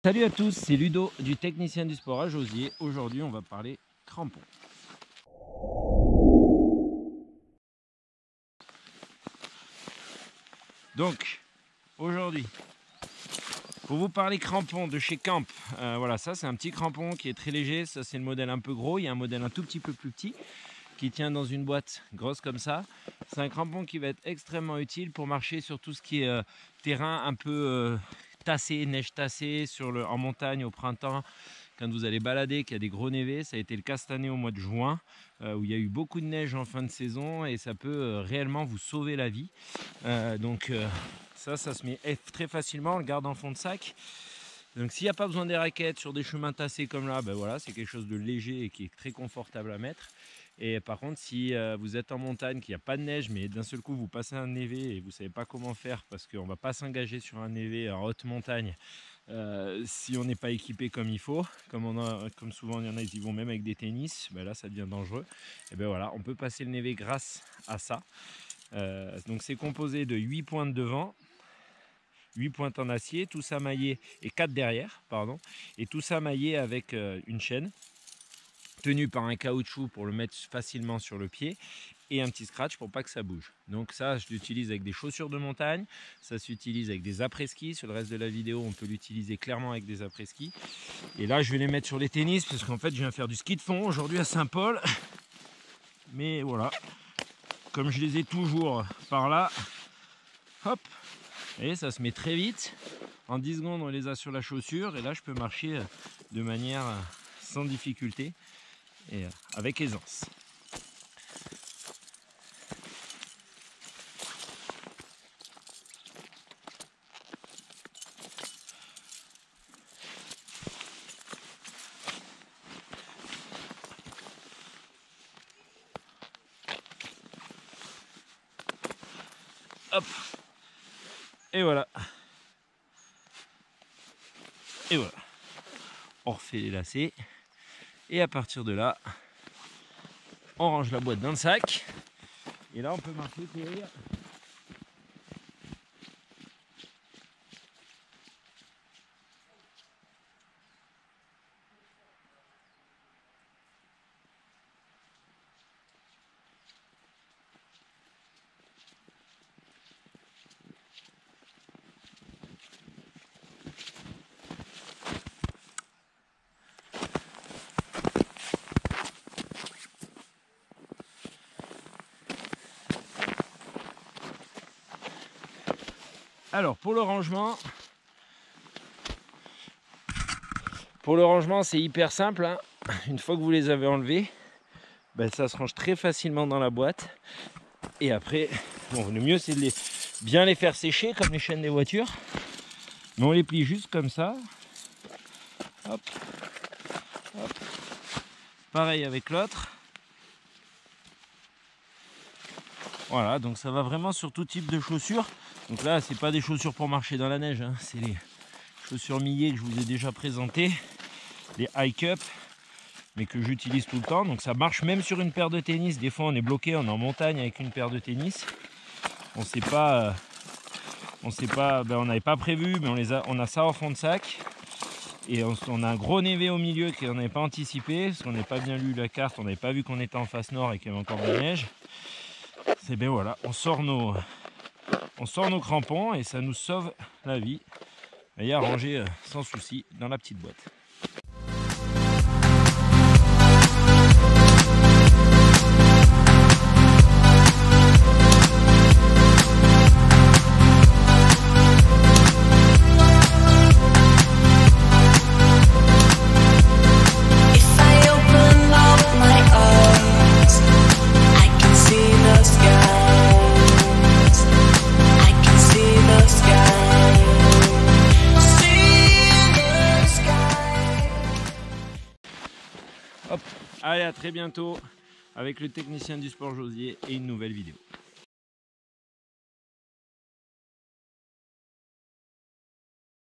Salut à tous, c'est Ludo du Technicien du Sport à Josier. Aujourd'hui, on va parler crampons. Donc, aujourd'hui, pour vous parler crampons de chez Camp, voilà, ça c'est un petit crampon qui est très léger. Ça c'est le modèle un peu gros. Il y a un modèle un tout petit peu plus petit qui tient dans une boîte grosse comme ça. C'est un crampon qui va être extrêmement utile pour marcher sur tout ce qui est terrain un peu tassé, neige tassée, en montagne au printemps, quand vous allez balader, qu'il y a des gros névés. Ça a été le cas cette année au mois de juin, où il y a eu beaucoup de neige en fin de saison et ça peut réellement vous sauver la vie. Ça se met très facilement, on le garde en fond de sac. Donc s'il n'y a pas besoin des raquettes sur des chemins tassés comme là, ben voilà, c'est quelque chose de léger et qui est très confortable à mettre. Et par contre, si vous êtes en montagne, qu'il n'y a pas de neige, mais d'un seul coup vous passez un névé et vous ne savez pas comment faire, parce qu'on ne va pas s'engager sur un névé en haute montagne si on n'est pas équipé comme il faut, comme souvent il y en a, ils y vont même avec des tennis, ben là ça devient dangereux. Et ben voilà, on peut passer le névé grâce à ça. Donc c'est composé de 8 pointes devant, 8 pointes en acier, tout ça maillé, et 4 derrière, pardon, et tout ça maillé avec une chaîne tenu par un caoutchouc pour le mettre facilement sur le pied et un petit scratch pour pas que ça bouge. Donc ça, je l'utilise avec des chaussures de montagne, ça s'utilise avec des après-ski. Sur le reste de la vidéo, on peut l'utiliser clairement avec des après-ski. Et là, je vais les mettre sur les tennis parce qu'en fait, je viens faire du ski de fond aujourd'hui à Saint-Paul. Mais voilà, comme je les ai toujours par là, hop, et ça se met très vite. En 10 secondes, on les a sur la chaussure et là, je peux marcher de manière sans difficulté et avec aisance. Hop, et voilà. Et voilà. On refait les lacets. Et à partir de là, on range la boîte dans le sac. Et là, on peut marcher, courir. Alors pour le rangement c'est hyper simple, hein. Une fois que vous les avez enlevés, ben, ça se range très facilement dans la boîte. Et après, bon, le mieux c'est de bien les faire sécher comme les chaînes des voitures. Mais on les plie juste comme ça. Hop, hop. Pareil avec l'autre. Voilà, donc ça va vraiment sur tout type de chaussures. Donc là, c'est pas des chaussures pour marcher dans la neige, hein. C'est les chaussures millées que je vous ai déjà présentées, les high cup, mais que j'utilise tout le temps. Donc ça marche même sur une paire de tennis. Des fois, on est bloqué, on est en montagne avec une paire de tennis. On n'avait pas prévu, mais on a ça en fond de sac. Et on a un gros névé au milieu qu'on n'avait pas anticipé, parce qu'on n'avait pas bien lu la carte, on n'avait pas vu qu'on était en face nord et qu'il y avait encore de la neige. C'est bien voilà, on sort nos crampons et ça nous sauve la vie. Et à ranger sans souci dans la petite boîte. Hop, allez, à très bientôt avec le Technicien du Sport Josier et une nouvelle vidéo.